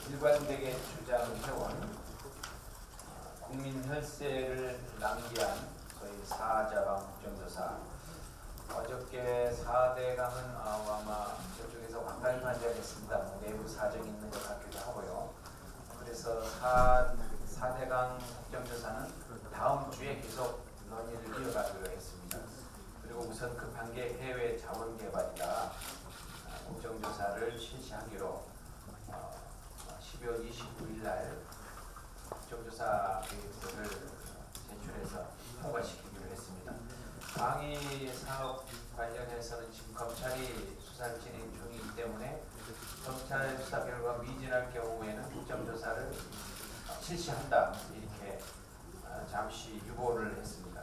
일관되게 주장해온 국민 혈세를 낭비한 소위 사자강 국정조사. 어저께 4대강은 아마 저쪽에서 완강히 반대했습니다. 내부 사정이 있는 것 같기도 하고요. 그래서 4대강 국정조사는 다음 주에 계속 논의를 이어가기로 했습니다. 그리고 우선 급한 게 해외 자원 개발이라 국정조사를 실시하기로 12월 29일 날 국정조사 계획서를 제출해서 통과시키기로 했습니다. 방위 사업 관련해서는 지금 검찰이 수사를 진행 중이기 때문에 검찰 수사 결과 미진할 경우에는 국정조사를 실시한다 이렇게 잠시 유보를 했습니다.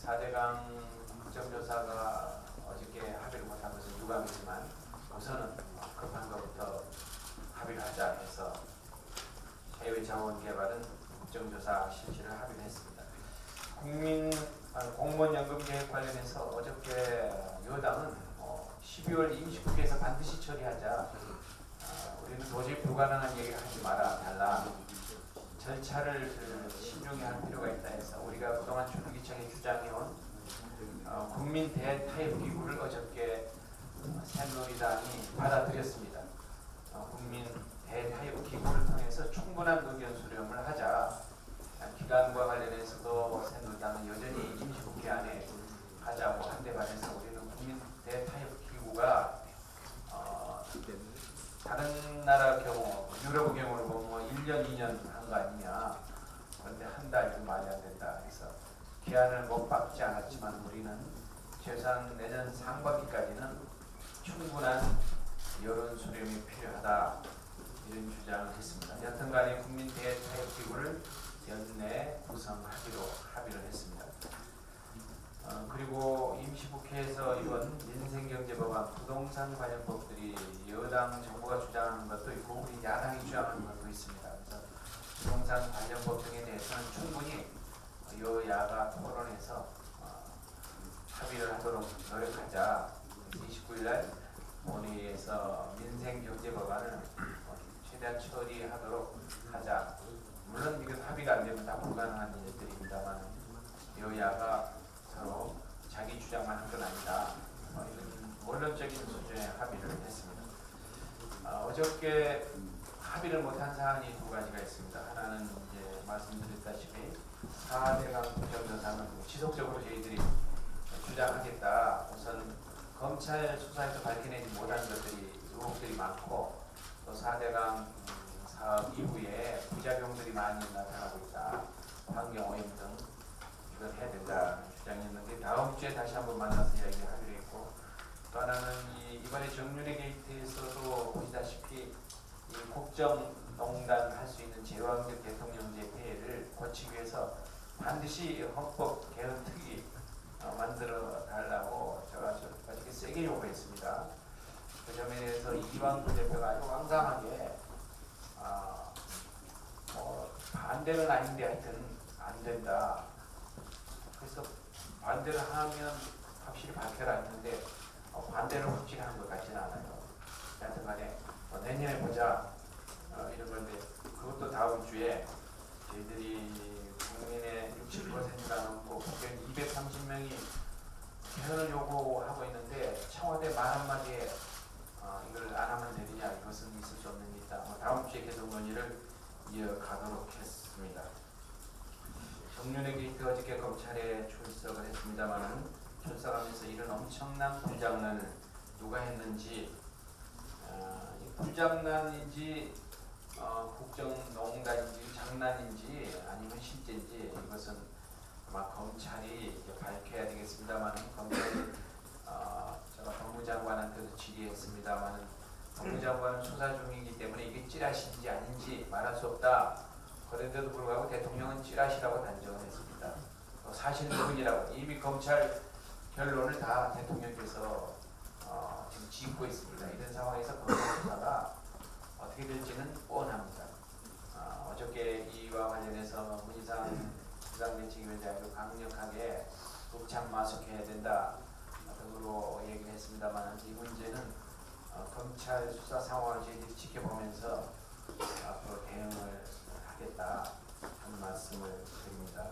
4대강 국정조사가 어저께 합의를 못한 것은 유감이지만 우선은 급한 것부터 합의를 하자 해서 해외 자원 개발은 국정조사 실시를 합의를 했습니다. 공무원연금 계획 관련해서 어저께 여당은 12월 임시국회에서 반드시 처리하자. 우리는 도저히 불가능한 얘기를 하지 말아달라. 절차를 신중히 할 필요가 있다 해서 우리가 그동안 줄기차게 주장해온 국민 대타협 기구를 어저께 새누리당이 받아들였습니다. 국민 대타협 기구를 통해서 충분한 의견 수렴을 하자. 기간과 관련해서도 새누리당은 여전히 임시국회 안에 하자고 한데 반해서 우리는 국민 대타협 기구가 다른 나라 경우, 유럽 경우로 보면 1년, 2년 한 거 아니냐. 그런데 한 달도 말이 안 된다 해서 기한을 못 받지 않았지만 우리는 최소한 내년 상반기까지는 충분한 여론 수렴이 필요하다. 이런 주장을 했습니다. 여튼간에 국민 대타협 기구를 연내 구성하기로 합의를 했습니다. 그리고 임시국회에서 이번 민생경제법안 부동산 관련 법들이 여당 정부가 주장하는 것도 있고 우리 야당이 주장하는 것도 있습니다. 그래서 부동산 관련 법 등에 대해서는 충분히 여야가 토론해서 합의를 하도록 노력하자. 29일 날 본회의에서 민생경제법안을 최대한 처리하도록 하자. 물론 이건 합의가 안 되면 다 불가능한 일들입니다만 여야가 서로 자기 주장만 한 건 아니다. 이런 원론적인 수준의 합의를 했습니다. 어저께 합의를 못한 사안이 두 가지가 있습니다. 하나는 이제 말씀드렸다시피 4대강 국정조사는 지속적으로 저희들이 주장하겠다. 우선 검찰 수사에서 밝혀내지 못한 것들이 의혹들이 많고 또 4대강 사업 이후에 부작용들이 많이 나타나고 있다. 환경오염 등 이걸 해야 된다는 주장이었는데 다음 주에 다시 한번 만나서 이야기하기로 했고 또 하나는 이번에 정윤회 게이트에서도 보시다시피 이 국정농단 할 수 있는 제왕적 대통령제 폐해를 고치기 위해서 반드시 헌법 개헌 특위 만들어 달라고 제가 어저께 세게 요구했습니다. 그 점에 대해서 이완구 대표가 아주 왕성하게 반대는 아닌데 하여튼 안 된다. 그래서 반대를 하면 확실히 밝혀라 했는데 반대를 확실히 하는 것 같지는 않아요. 하여튼 간에 내년에 보자 이런 건데 그것도 다음 주에 저희들이 국민의 60%가 넘고 국회의원 230명이 개헌을 요구하고 있는데 청와대 말 한마디에 이걸 안 하면 되느냐 이것은 있을 수 없는 일이다. 다음 주에 계속 논의를 이어가도록 했습니다. 정윤회 게이트 어저께 검찰에 출석을 했습니다만 출석하면서 이런 엄청난 불장난을 누가 했는지 이 불장난인지 국정농단인지 장난인지 아니면 실제인지 이것은 아마 검찰이 이제 밝혀야 되겠습니다만 검찰이 제가 법무장관한테도 질의했습니다만 법무장관은 수사 중이기 때문에 이게 찌라시인지 아닌지 말할 수 없다. 그런데도 불구하고 대통령은 찌라시라고 단정을 했습니다. 사실 무근이라고 이미 검찰 결론을 다 대통령께서 지금 짓고 있습니다. 이런 상황에서 검찰 수사가 어떻게 될지는 뻔합니다. 어저께 이와 관련해서 문희상 비상대책위원장이 아주 강력하게 북창 마속해야 된다 등으로 얘기를 했습니다만 이 문제는 검찰 수사 상황을 저희들이 지켜보면서 앞으로 대응을 하겠다 하는 말씀을 드립니다.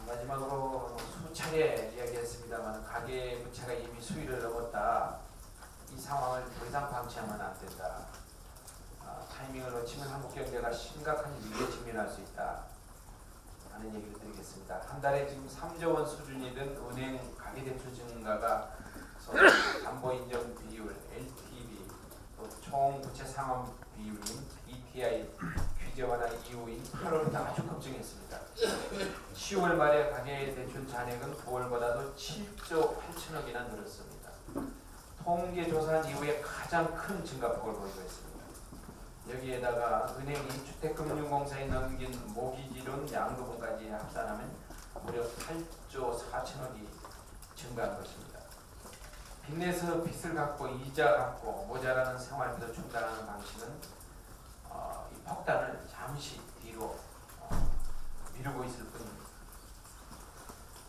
마지막으로 수차례 이야기했습니다만 가계부채가 이미 수위를 넘었다. 이 상황을 더 이상 방치하면 안 된다. 타이밍을 놓치면 한국 경제가 심각한 위기에 직면할 수 있다 하는 얘기를 드리겠습니다. 한 달에 지금 3조 원 수준이던 은행 가계대출 증가가 담보 인정 비율, LTV, 또 총 부채 상환 비율인 BTI 규제 완화 이후인 8월부터 아주 급증했습니다. 10월 말에 가계대출 잔액은 9월보다도 7조 8천억이나 늘었습니다. 통계 조사한 이후에 가장 큰 증가폭을 보이고 있습니다. 여기에다가 은행이 주택금융공사에 넘긴 모기지론 양도분까지 합산하면 무려 8조 4천억이 증가한 것입니다. 빚내서 빚을 갚고 이자 갚고 모자라는 생활비도 충당하는 방식은 이 폭탄을 잠시 뒤로 미루고 있을 뿐입니다.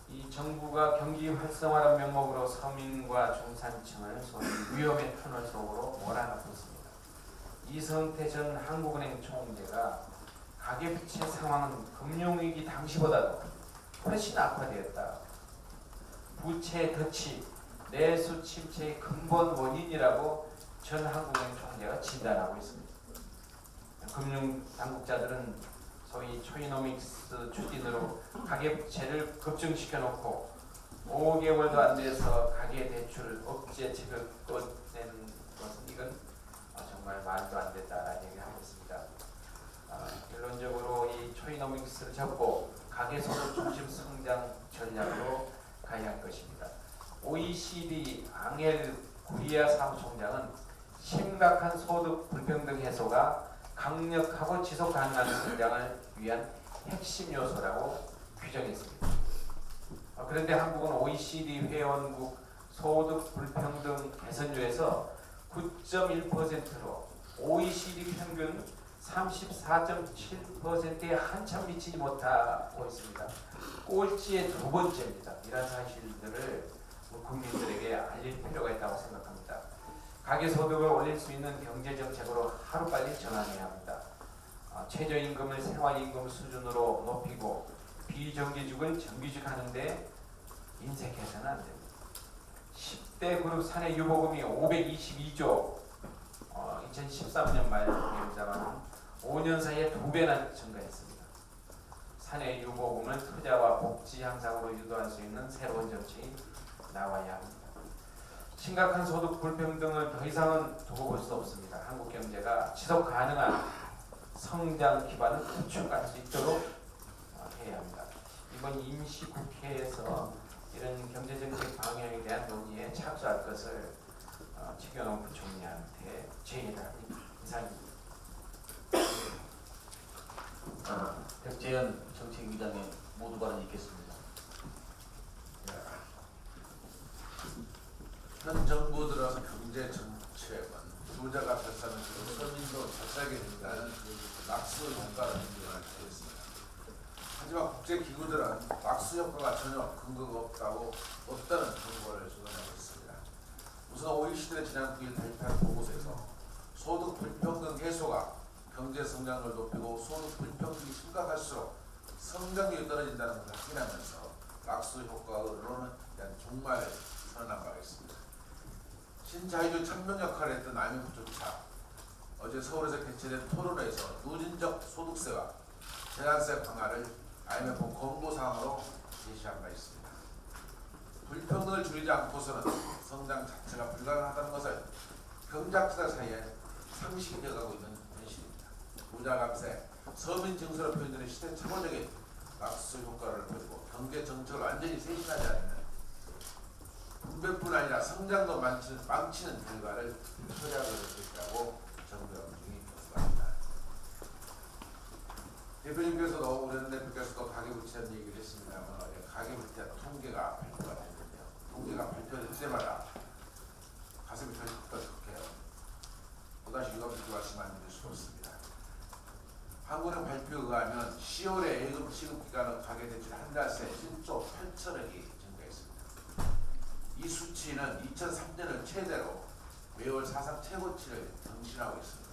이 정부가 경기 활성화라는 명목으로 서민과 중산층을 소위 위험의 터널 속으로 몰아넣고 있습니다. 이성태 전 한국은행 총재가 가계부채 상황은 금융위기 당시보다도 훨씬 악화되었다. 부채 덫이 내수 침체의 근본 원인이라고 전 한국은행 총재가 진단하고 있습니다. 금융 당국자들은 소위 초이노믹스 추진으로 가계부채를 급증시켜 놓고 5개월도 안 돼서 가계대출 억제책을 꺼내는 것은 이건 정말 말도 안 된다라는 얘기를 하고 있습니다. 결론적으로 이 초이노믹스를 접고 가계소득 중심 성장 전략으로 가야 할 것입니다. OECD 앙헬 구리아 사무총장은 심각한 소득 불평등 해소가 강력하고 지속 가능한 성장을 위한 핵심 요소라고 규정했습니다. 그런데 한국은 OECD 회원국 소득 불평등 개선율에서 9.1%로 OECD 평균 34.7%에 한참 미치지 못하고 있습니다. 꼴찌의 두 번째입니다. 이런 사실들을 국민들에게 알릴 필요가 있다고 생각합니다. 가계소득을 올릴 수 있는 경제정책으로 하루빨리 전환해야 합니다. 최저임금을 생활임금 수준으로 높이고 비정규직을 정규직하는데 인색해서는 안 됩니다. 10대 그룹 사내 유보금이 522조 2013년 말 기록자만 5년 사이에 2배나 증가했습니다. 사내 유보금을 투자와 복지 향상으로 유도할 수 있는 새로운 정책이 나와야 합니다. 심각한 소득 불평등을 더 이상은 두고 볼 수 없습니다. 한국 경제가 지속 가능한 성장 기반을 구축할 수 있도록 해야 합니다. 이번 임시국회에서 이런 경제정책 방향에 대한 논의에 착수할 것을 최경환 부총리한테 제의를 합니다. 이상입니다. 백재현 정책위원장님 모두 발언 있겠습니다. 현 정부 들어서 경제 정책은 부자가 잘 사는 그 서민도 잘 살게 된다는 낙수 효과를 인정하겠습니다. 하지만 국제기구들은 낙수 효과가 전혀 근거가 없다는 정보를 주장하고 있습니다. 우선 OECD가 지난 9일 발표한 보고서에서 소득 불평등 해소가 경제 성장을 높이고 소득 불평등이 심각할수록 성장률이 떨어진다는 것을 확인하면서 낙수 효과로는 대한 종말을 선언한 바가 있습니다. 신자유주의 천명 역할을 했던 IMF조차 어제 서울에서 개최된 토론회에서 누진적 소득세와 재산세 강화를 IMF 권고사항으로 제시한 바 있습니다. 불평등을 줄이지 않고서는 성장 자체가 불가능하다는 것을 경제학자 사이에 상식이 되어가고 있는 현실입니다. 부자 감세, 서민 증서로 표현되는 시대착오적인 낙수 효과를 보이고 경제 정책을 완전히 쇄신하지 않으면 분배뿐 아니라 성장도 망치는 결과를 초래하게 될 것이라고 정부의 검증이 보수합니다. 대표님께서도 우리 대표께서도 가계부채 얘기를 했습니다만 어제 가계부채 통계가 발표가 됐는데요. 통계가 발표될 때마다 가슴이 덜컥덜컥해요. 또다시 유감스럽게 말씀 안 드릴 수 없습니다. 한국은행 발표에 의하면 10월에 예금 지급 기간은 가계대출 한 달 새 1조 8천억이 증가했습니다. 이 수치는 2003년을 최대로 매월 사상 최고치를 경신하고 있습니다.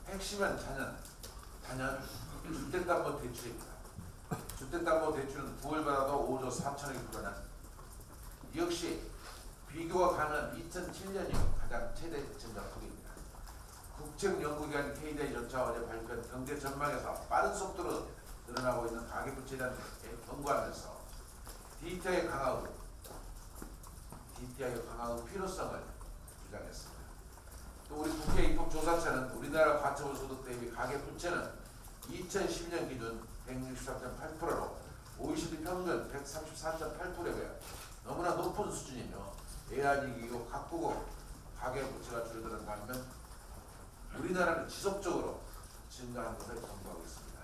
핵심은 단연 주택담보대출입니다. 주택담보대출은 9월 받아도 5조 4천억이 불어난 이 역시 비교가 가능한 2007년 이후 가장 최대 증가폭입니다. 국책연구기관 KDI조차 어제 발표한 경제 전망에서 빠른 속도로 늘어나고 있는 가계부채에 대한 경고하면서 DTI의 강화의 필요성을 주장했습니다. 또 우리 국회 입법조사처는 우리나라 가처분 소득 대비 가계부채는 2012년 기준 163.8%로 OECD 평균 134.8%가 너무나 높은 수준이며 외환위기이고 각국의 가계부채가 줄어드는 반면 우리나라는 지속적으로 증가하는 것을 경고하고 있습니다.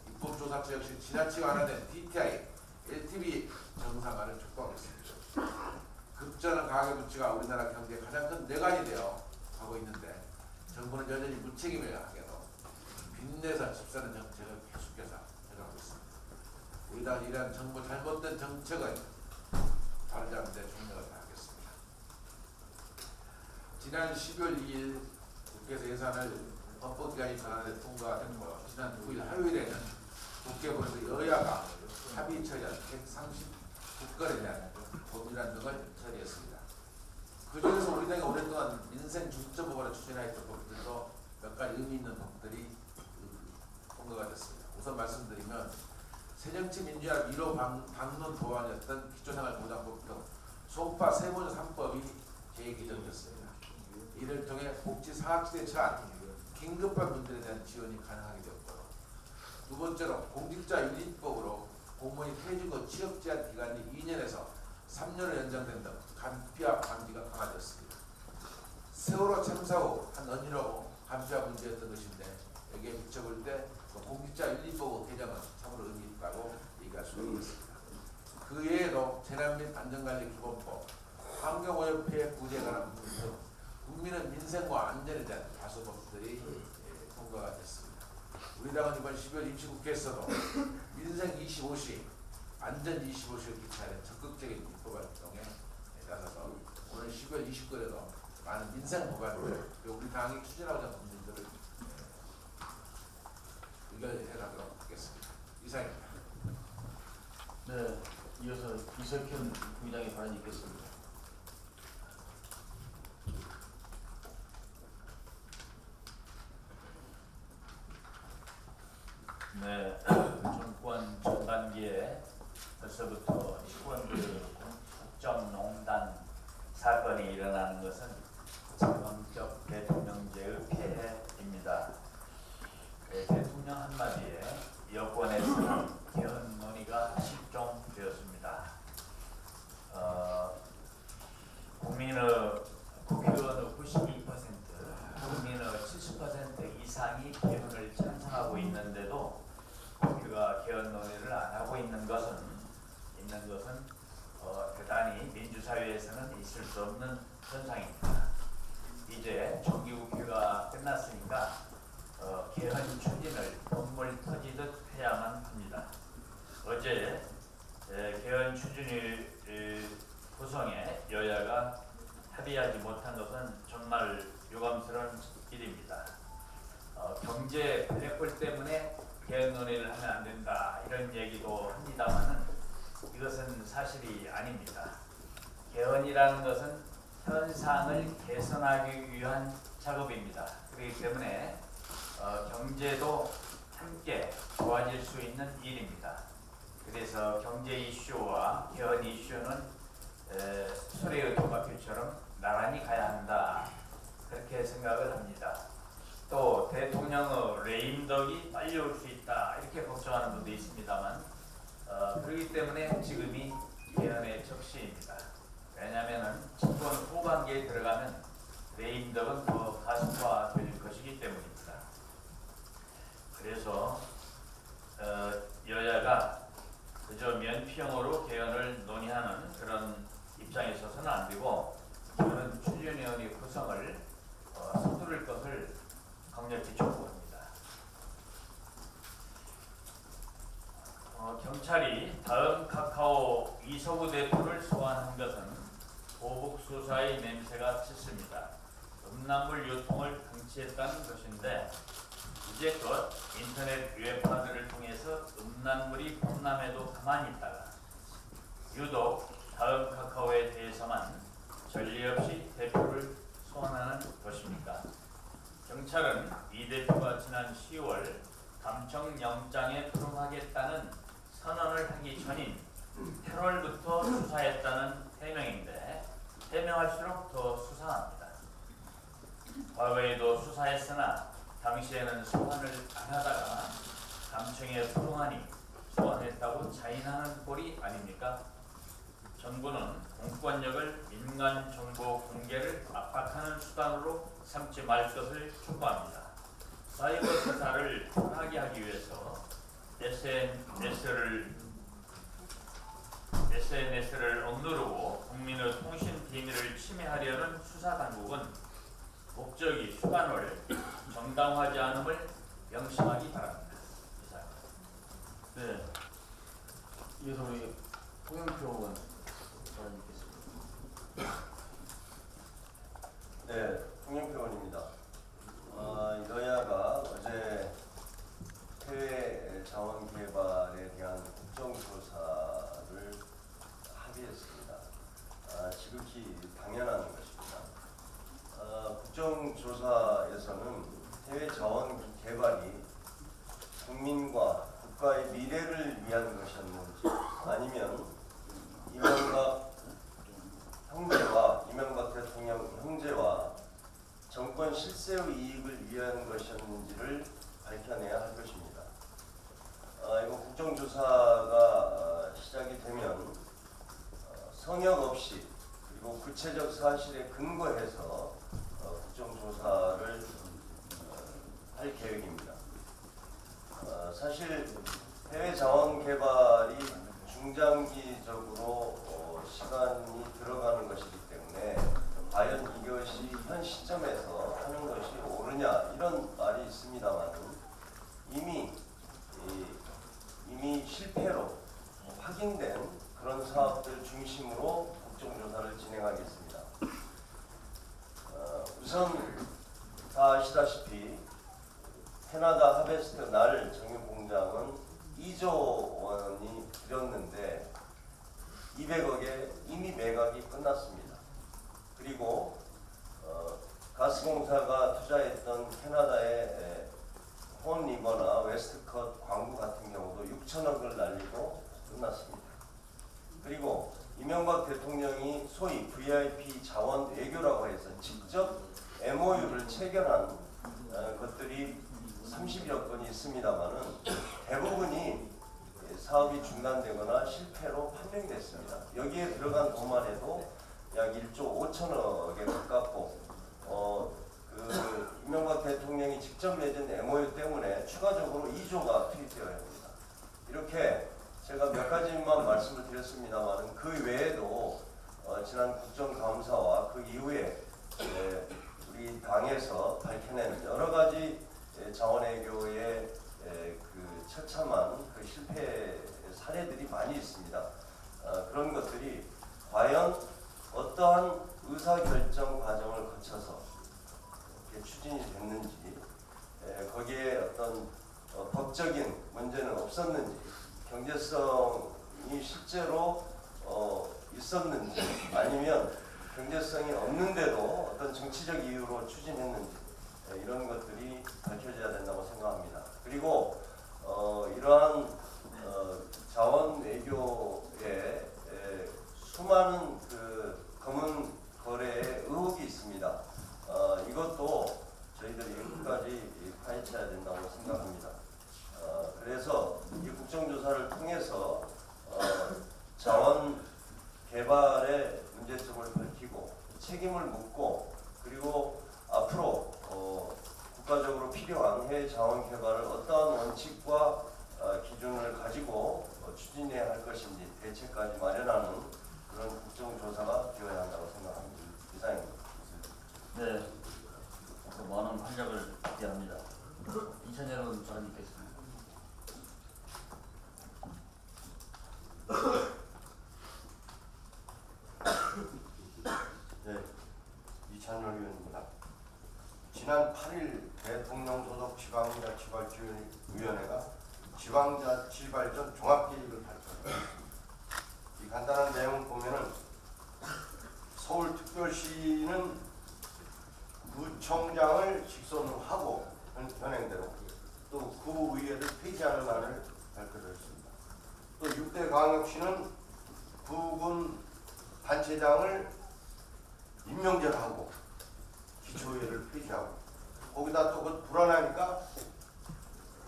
입법조사처 역시 지나치게 완화된 DTI, LTV 정상화를 촉구하고 있습니다. 급전한 가계부채가 우리나라 경제의 가장 큰 내관이 되어 가고 있는데 정부는 여전히 무책임하게도 빚내서 집 사는 정책을 계속해서 해가고 있습니다. 우리 당 이러한 정부 잘못된 정책을 바로잡는 데 총력을 다하겠습니다. 지난 12월 2일 국회에서 예산을 헌법기관이 전환해 통과가 됐고 지난 9일 화요일에는 국회본에서 여야가 합의 처리한 139건에 대한 법률안 등을 처리했습니다. 그 중에서 우리 당이 오랫동안 민생 중점 법안을 추진하였던 법들도 몇 가지 의미 있는 법들이 통과가 됐습니다. 우선 말씀드리면 새정치 민주화 1호 방문 법안이었던 기초생활보장법 등 소파 세무조 3법이 재개정됐습니다. 이를 통해 복지 사각지대에 처한 긴급한 분들에 대한 지원이 가능하게 되었고, 두 번째로 공직자윤리법으로 공무원이 퇴직 후 취업 제한 기간이 2년에서 3년을 연장된 등 간피와 방지가 강화되었습니다. 세월호 참사 후 한 언니로 간피와 문제였던 것인데 여기에 비춰볼 때 공직자윤리법 개정은 참으로 의미 있다고 얘기할 수 있습니다. 그 외에도 재난 및 안전관리 기본법, 환경오염 피해 구제에 관한 부분 등 국민의 민생과 안전에 대한 다수 법들이 통과가 됐습니다. 우리 당은 이번 12월 임시국회에서도 민생 25시, 안전 25시를 기차하는 적극적인 입법 활동에 나서서 오늘 12월 29일에도 많은 민생 법안들, 우리 당이 추진하고자 하는 법률들을 의결해 가도록 하겠습니다. 이상입니다. 네, 이어서 이석현 부의장의 발언이 있겠습니다. 네, 정권 전 단기에 벌써부터 시군들 국정농단 사건이 일어나는 것은 전형적 대통령제의 폐해입니다. 대통령 한마디에 여권에서는 개헌 논의가 실종되었습니다. 국회의원의 92%, 국민의 70% 이상이 개헌을 찬성하고 있는데도 국회가 개헌 논의를 안 하고 있는 것은 대단히 민주사회에서는 있을 수 없는 현상입니다. 이제 정기국회가 끝났으니까 개헌 추진을 눈물 터지듯 해야만 합니다. 어제 개헌 추진위 구성에 여야가 합의하지 못한 것은 정말 유감스러운 일입니다. 경제 블랙홀 때문에 개헌 논의를 하면 안 된다 이런 얘기도 합니다만은 이것은 사실이 아닙니다. 개헌이라는 것은 현상을 개선하기 위한 작업입니다. 그렇기 때문에 경제도 함께 좋아질 수 있는 일입니다. 그래서 경제 이슈와 개헌 이슈는 수레의 도마표처럼 나란히 가야 한다 그렇게 생각을 합니다. 또 대통령의 레임덕이 빨리 올 수 있다 이렇게 걱정하는 분도 있습니다만 그렇기 때문에 지금이 개헌의 적시입니다. 왜냐하면 집권 후반기에 들어가면 레임덕은 더 가속화될 것이기 때문입니다. 그래서 여야가 그저 면피형으로 개헌을 논의하는 그런 입장에 서서는 안 되고 저는 추진위원회 구성을 서두를 것을 강력히 촉구합니다. 경찰이 다음 카카오 이석우 대표를 소환한 것은 보복 수사의 냄새가 짙습니다. 음란물 유통을 방치했다는 것인데 이제껏 인터넷 웹화들을 통해서 음란물이 범람해도 가만히 있다가 유독 다음 카카오에 대해서만 전례 없이 대표를 소환하는 것입니까? 경찰은 이 대표가 지난 10월 감청영장에 불응하겠다는 선언을 하기 전인 8월부터 수사했다는 해명인데 해명할수록 더 수상합니다. 과거에도 수사했으나 당시에는 소환을 안 하다가 감청에 불응하니 소환했다고 자인하는 꼴이 아닙니까? 정부는 공권력을 민간 정보 공개를 압박하는 수단으로 삼지 말 것을 촉구합니다. 사이버 수사를 편하게 하기 위해서 SNS를 억누르고 국민의 통신 비밀을 침해하려는 수사당국은 목적이 수단을 정당화하지 않음을 명심하기 바랍니다. 이상입니다. 네. 이어서 우리 홍영표 의원 발언 있겠습니다. 네, 홍영표 의원입니다. 여야가 어제 해외 자원 개발에 대한 국정조사를 합의했습니다. 지극히 당연한 것입니다. 국정조사에서는 해외 자원 개발이 국민과 국가의 미래를 위한 것이었는지 아니면 이명박 대통령 형제와 정권 실세의 이익을 위한 것이었는지를 밝혀내야 할 것입니다. 이거 국정조사가 시작이 되면 성역 없이 그리고 구체적 사실에 근거해서 국정조사를 할 계획입니다. 사실 해외 자원 개발이 중장기적으로 시간이 들어가는 것이기 때문에 과연 이것이 현 시점에서 하는 것이 옳으냐 이런 말이 있습니다만 이미 실패로 확인된 그런 사업들 중심으로 국정조사를 진행하겠습니다. 우선 다 아시다시피 캐나다 하베스트 날 정유공장은 2조 원이 들였는데 200억에 이미 매각이 끝났습니다. 그리고 가스공사가 투자했던 캐나다의 홈리버나 웨스트컷 광구 같은 경우도 6천억을 날리고 끝났습니다. 그리고 이명박 대통령이 소위 VIP 자원 외교라고 해서 직접 MOU를 체결한 것들이 30여 건이 있습니다만은 대부분이 사업이 중단되거나 실패로 판명이 됐습니다. 여기에 들어간 돈만 해도 약 1조 5천억에 가깝고 이명박 대통령이 직접 맺은 MOU 때문에 추가적으로 2조가 투입되어야 합니다. 이렇게 제가 몇 가지만 말씀을 드렸습니다만 그 외에도 지난 국정감사와 그 이후에 우리 당에서 밝혀낸 여러 가지 자원외교의 그 처참한 그 실패 사례들이 많이 있습니다. 그런 것들이 과연 어떠한 의사결정 과정을 거쳐서 추진이 됐는지, 거기에 어떤 법적인 문제는 없었는지, 경제성이 실제로 있었는지, 아니면 경제성이 없는데도 어떤 정치적 이유로 추진했는지, 이런 것들이 밝혀져야 된다고 생각합니다. 그리고 이러한 자원 외교에 수많은 그 검은 거래의 의혹이 있습니다. 이것도 저희들이 끝까지 파헤쳐야 된다고 생각합니다. 그래서 이 국정조사를 통해서 자원 개발의 문제점을 밝히고 책임을 묻고 그리고 앞으로 국가적으로 필요한 해외 자원 개발을 어떠한 원칙과 기준을 가지고 추진해야 할 것인지 대책까지 마련하는 그런 국정조사가 되어야 한다고 생각합니다. 이상입니다. 네. 많은 활약을 기대합니다. 이찬열 의원 발언 있겠습니다. 네, 이찬열 의원입니다. 지난 8일 대통령 소속 지방자치발전위원회가 지방자치 발전 종합계획을 발표했습니다. 이 간단한 내용을 보면은 서울특별시는 구청장을 직선으로 하고 현행대로 또 구의회를 폐지하는 안을 발표를 했습니다. 또 6대 광역시는 구군 단체장을 임명제로 하고 기초의회를 폐지하고 거기다 또 그 불안하니까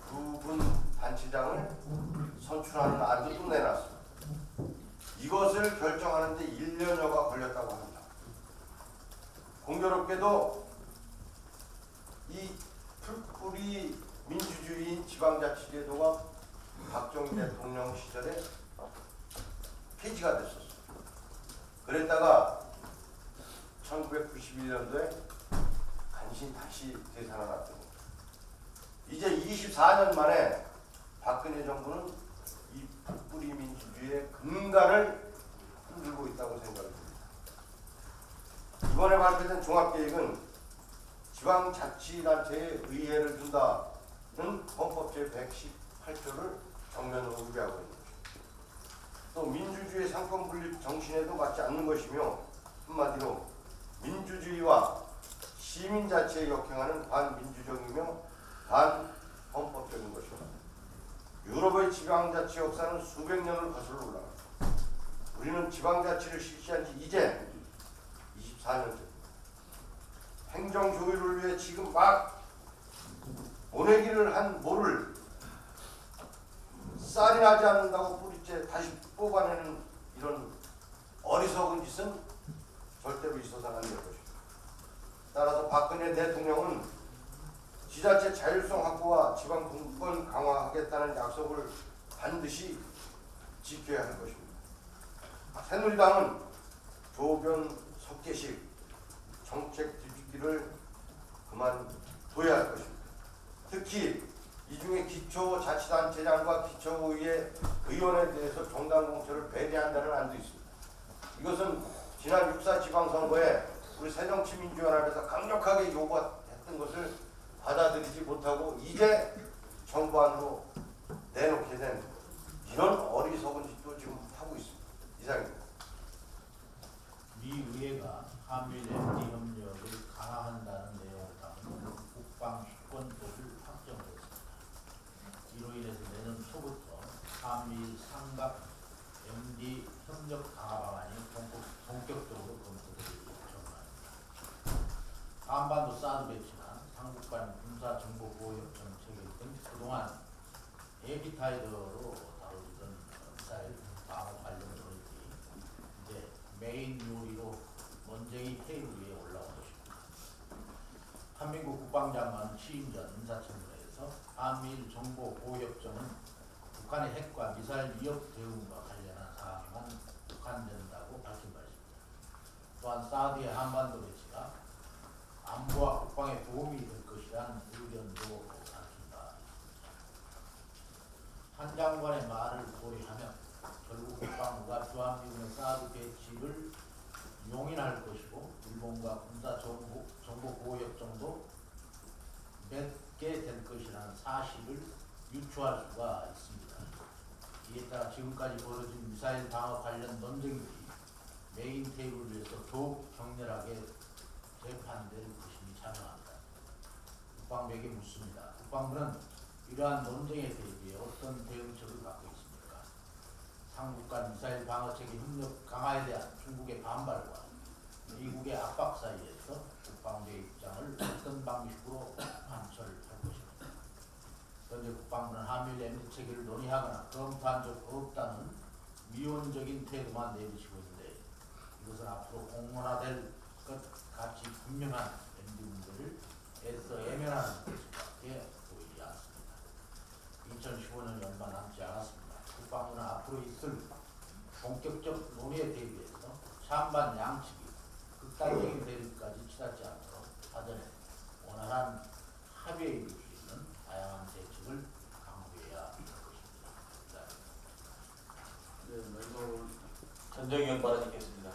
구군 단체장을 선출하는 안도 또 내놨습니다. 이것을 결정하는데 1년여가 걸렸다고 합니다. 공교롭게도 이 풀뿌리 민주주의인 지방자치제도가 박정희 대통령 시절에 폐지가 됐었어요. 그랬다가 1991년도에 간신히 다시 되살아났던 겁니다. 이제 24년 만에 박근혜 정부는 이 풀뿌리 민주주의의 근간을 흔들고 있다고 생각이 듭니다. 이번에 발표된 종합계획은 지방자치단체에 의회를 준다는 헌법 제118조를 정면으로 위배하고 있는 것입니다. 또 민주주의 상권 분립 정신에도 맞지 않는 것이며 한마디로 민주주의와 시민자치에 역행하는 반민주적이며 반헌법적인 것입니다. 유럽의 지방자치 역사는 수백 년을 거슬러 올라갑니다. 우리는 지방자치를 실시한 지 이제 24년째. 행정조율을 위해 지금 막 모내기를 한 모를 쌀이 나지 않는다고 뿌리째 다시 뽑아내는 이런 어리석은 짓은 절대로 있어서는 안 될 것입니다. 따라서 박근혜 대통령은 지자체 자율성 확보와 지방 분권 강화하겠다는 약속을 반드시 지켜야 할 것입니다. 새누리당은 조변 석계식 정책 뒤집기를 그만둬야 할 것입니다. 특히 이 중에 기초자치단체장과 기초의회 의원에 대해서 정당공천을 배제한다는 안도 있습니다. 이것은 지난 6.4 지방선거에 우리 새정치민주연합에서 강력하게 요구했던 것을 받아들이지 못하고 이제 정부안으로 내놓게 된 이런 어리석은 짓도 지금 하고 있습니다. 이상입니다. 미 의회가 한미 MD 협력을 강화한다는 내용을 담은 국방 주권법을 확정했습니다. 이로 인해서 내년 초부터 한미 삼각 MD 협력 강화 방안이 본격적으로 검토될 전망입니다. 한반도 사드 배치나 삼국 간 군사 정보 보호협정 체결 등 그동안 에피타이저로 다루던 미사일 방어 관련 논의들이 이제 메인 요리로 논쟁이 테이블 위에 올라온 것입니다. 한민국 국방장관 취임 전 인사청문회에서 한미일 정보 보호협정은 북한의 핵과 미사일 위협 대응과 관련한 사항에만 국한된다고 밝힌 바 있습니다. 또한 사드의 한반도 배치가 안보와 국방에 도움이 될 것이라는 의견도 밝힌 바 있습니다. 한 장관의 말을 고려하면 결국 국방부가 주한미군의 사드 배치를 용인할 것이고 일본과 군사 정보 보호협정도 맺게 될 것이라는 사실을 유추할 수가 있습니다. 이에 따라 지금까지 벌어진 미사일 방어 관련 논쟁들이 메인 테이블 위에서 더욱 격렬하게 재판될 것임이 자명합니다. 국방부에게 묻습니다. 국방부는 이러한 논쟁에 대비해 어떤 대응책을 갖고 있습니까? 삼국 간 미사일 방어 체계 협력 강화에 대한 중국의 반발과 미국의 압박 사이에서 국방부의 입장을 어떤 방식으로 관철할 것입니다. 현재 국방부는 한미일 MD 체계를 논의하거나 검토한 적 없다는 미온적인 태도만 내비치고 있는데 이것은 앞으로 공론화될 것 같이 분명한 MD 문제를 애써 애면하는 것밖에 보이지 않습니다. 2015년이 얼마 남지 않았습니다. 국방부는 앞으로 있을 본격적 논의에 대비해서 찬반 양측이 극단적인 대립까지 치닫지 않도록 사전에 원활한 합의에 이를 수 있는 다양한 대책을 강구해야 할 것입니다. 네, 마지막으로 전정위원 발언 있겠습니다.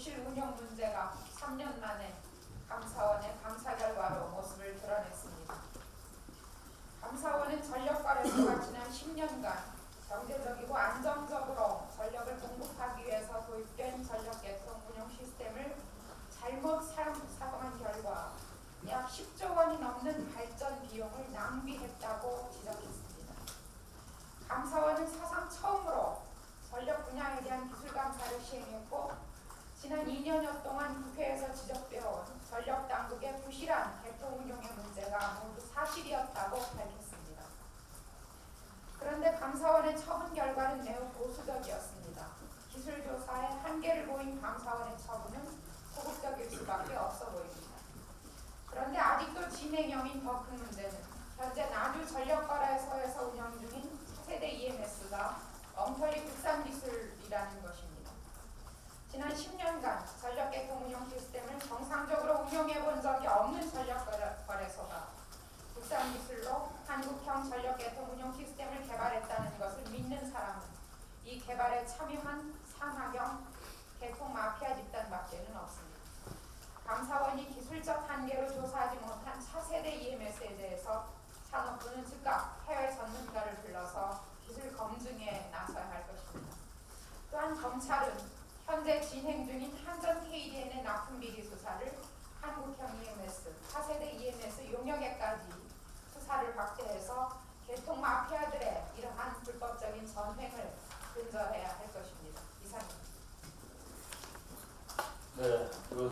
부실 운영 문제가 3년 만에 감사원의 감사 결과로 모습을 드러냈습니다. 감사원은 전력거래소가 지난 10년간 경제적이고 안정적으로 전력을 공급하기 위해서 도입된 전력계통 운영 시스템을 잘못 사용한 결과 약 10조 원이 넘는 발전 비용을 낭비했다고 지적했습니다. 감사원은 사상 처음으로 전력 분야에 대한 기술 감사를 시행했고 지난 2년여 동안 국회에서 지적되어온 전력 당국의 부실한 개통 운용의 문제가 모두 사실이었다고 밝혔습니다. 그런데 감사원의 처분 결과는 매우 보수적이었습니다. 기술 조사에 한계를 보인 감사원의 처분은 소극적일 수밖에 없어 보입니다. 그런데 아직도 진행형인 더 큰 문제는 현재 나주 전력거래소에서 운영 중인 차세대 EMS가 엉터리 국산 기술이라는 것입니다. 지난 10년간 전력계통 운영 시스템을 정상적으로 운영해 본 적이 없는 전력거래소가 국산 기술로 한국형 전력계통 운영 시스템을 개발했다는 것을 믿는 사람은 이 개발에 참여한 산하경 계통 마피아 집단밖에는 없습니다. 감사원이 기술적 한계로 조사하지 못한 차세대 EMS에 대해서 산업부는 즉각 해외 전문가를 불러서 기술 검증에 나서야 할 것입니다. 또한 검찰은 현재 진행 중인 한전 KDN의 납품 비리 수사